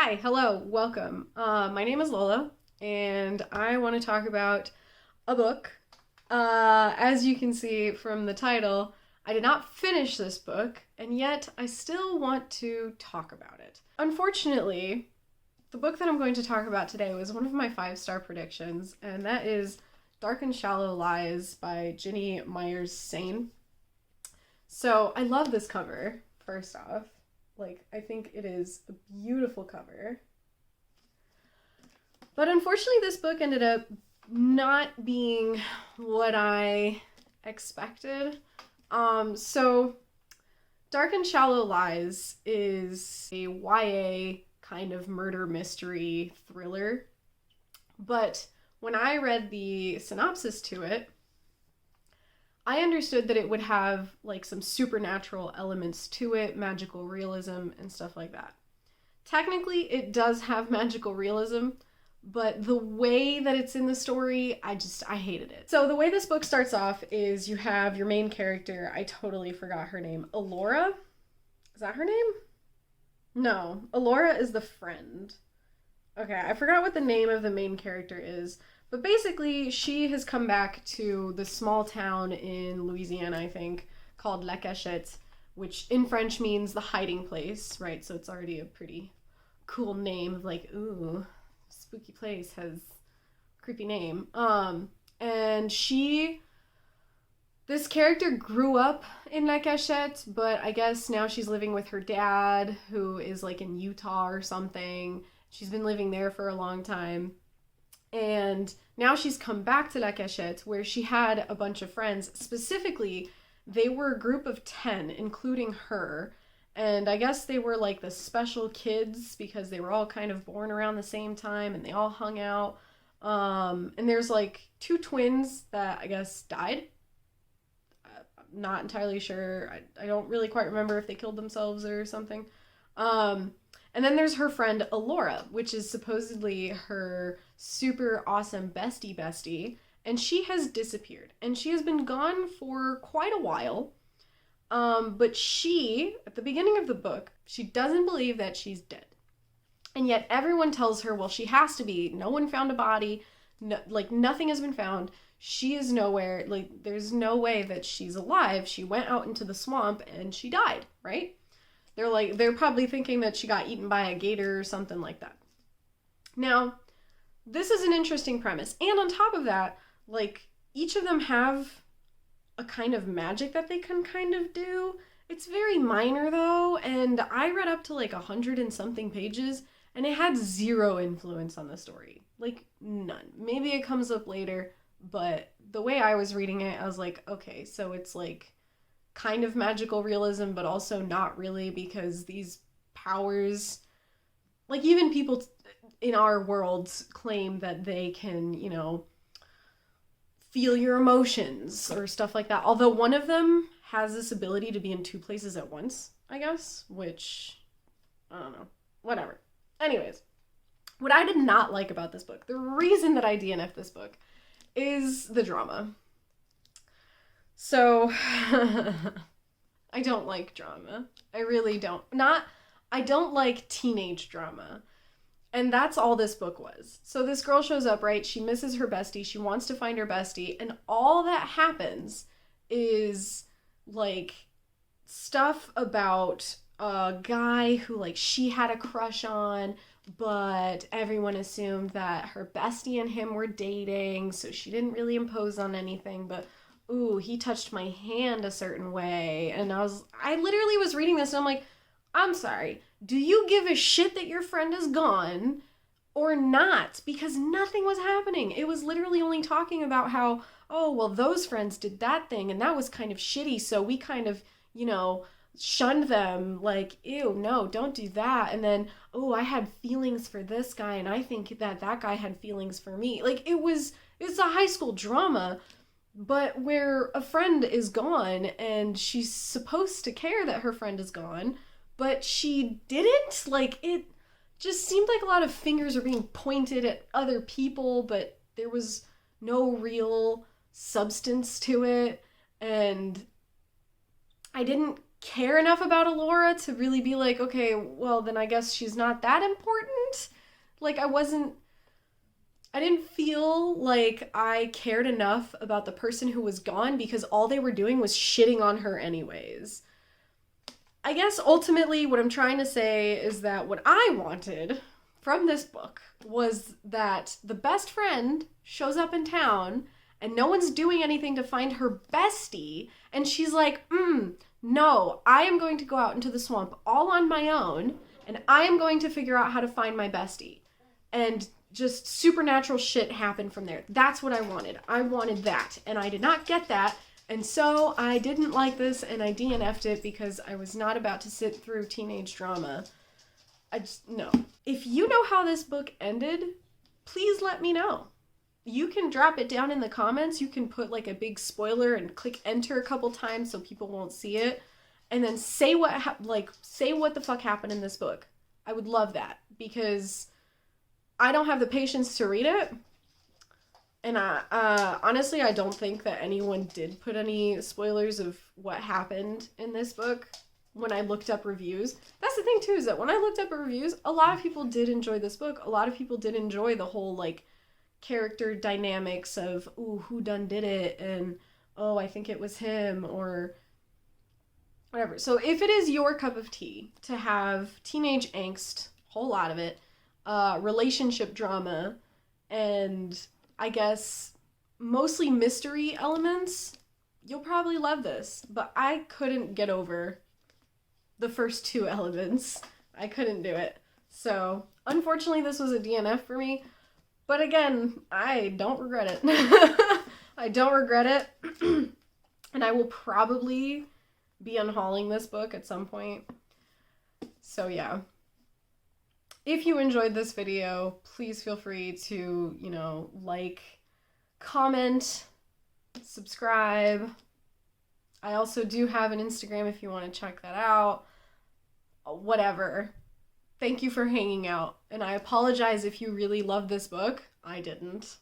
Hi, hello, welcome. My name is Lola, and I want to talk about a book. As you can see from the title, I did not finish this book, and yet I still want to talk about it. Unfortunately, the book that I'm going to talk about today was one of my 5-star predictions, and that is Dark and Shallow Lies by Ginny Myers Sain. So I love this cover, first off. I think it is a beautiful cover. But unfortunately, this book ended up not being what I expected. So Dark and Shallow Lies is a YA kind of murder mystery thriller. But when I read the synopsis to it, I understood that it would have some supernatural elements to it, magical realism and stuff like that. Technically, it does have magical realism, but the way that it's in the story, I hated it. So the way this book starts off is you have your main character, I totally forgot her name, Alora? Is that her name? No, Alora is the friend. Okay, I forgot what the name of the main character is. But basically, she has come back to the small town in Louisiana, I think, called La Cachette, which in French means the hiding place, right? So it's already a pretty cool name of ooh, spooky place has a creepy name. And this character grew up in La Cachette, but I guess now she's living with her dad, who is in Utah or something. She's been living there for a long time. And now she's come back to La Cachette, where she had a bunch of friends. Specifically, they were a group of 10, including her. And I guess they were the special kids because they were all kind of born around the same time and they all hung out. And there's 2 twins that I guess died. I'm not entirely sure. I don't really quite remember if they killed themselves or something. And then there's her friend Alora, which is supposedly her super awesome bestie, and she has disappeared. And she has been gone for quite a while. But she, at the beginning of the book, she doesn't believe that she's dead. And yet everyone tells her, well, she has to be. No one found a body. No, nothing has been found. She is nowhere. There's no way that she's alive. She went out into the swamp and she died, right? They're probably thinking that she got eaten by a gator or something like that. Now, this is an interesting premise. And on top of that, each of them have a kind of magic that they can kind of do. It's very minor though, and I read up to 100 and something pages, and it had 0 influence on the story. None. Maybe it comes up later, but the way I was reading it, I was okay, so it's kind of magical realism, but also not really, because these powers, even people in our world claim that they can, feel your emotions or stuff like that. Although one of them has this ability to be in 2 places at once, I guess, which, I don't know, whatever. Anyways, what I did not like about this book, the reason that I DNF'd this book, is the drama. So, I don't like drama. I really don't. I don't like teenage drama. And that's all this book was. So this girl shows up, right? She misses her bestie. She wants to find her bestie. And all that happens is, stuff about a guy who, she had a crush on, but everyone assumed that her bestie and him were dating, so she didn't really impose on anything, but ooh, he touched my hand a certain way. And I literally was reading this and I'm I'm sorry, do you give a shit that your friend is gone or not? Because nothing was happening. It was literally only talking about how, oh, well, those friends did that thing and that was kind of shitty, so we kind of, shunned them, ew, no, don't do that. And then, oh, I had feelings for this guy and I think that guy had feelings for me. It's a high school drama, but where a friend is gone and she's supposed to care that her friend is gone, but she didn't. It just seemed like a lot of fingers are being pointed at other people, but there was no real substance to it. And I didn't care enough about Elora to really be like, okay, well, then I guess she's not that important. Like, I didn't feel like I cared enough about the person who was gone because all they were doing was shitting on her anyways. I guess ultimately what I'm trying to say is that what I wanted from this book was that the best friend shows up in town and no one's doing anything to find her bestie, and she's like, no, I am going to go out into the swamp all on my own, and I am going to figure out how to find my bestie. And just supernatural shit happened from there. That's what I wanted. I wanted that, and I did not get that, and so I didn't like this, and I DNF'd it because I was not about to sit through teenage drama. No. If you know how this book ended, please let me know. You can drop it down in the comments. You can put like a big spoiler and click enter a couple times so people won't see it. And then say say what the fuck happened in this book. I would love that because I don't have the patience to read it. And honestly, I don't think that anyone did put any spoilers of what happened in this book when I looked up reviews. That's the thing too, is that when I looked up reviews, a lot of people did enjoy this book. A lot of people did enjoy the whole like character dynamics of, ooh, who done did it, and oh, I think it was him, or whatever. So if it is your cup of tea to have teenage angst, whole lot of it, relationship drama, and I guess mostly mystery elements, you'll probably love this. But I couldn't get over the first two elements. I couldn't do it. So unfortunately this was a DNF for me. But again, I don't regret it. I don't regret it. And I will probably be unhauling this book at some point. So yeah. If you enjoyed this video, please feel free to, like, comment, subscribe. I also do have an Instagram if you want to check that out. Whatever. Thank you for hanging out. And I apologize if you really love this book. I didn't.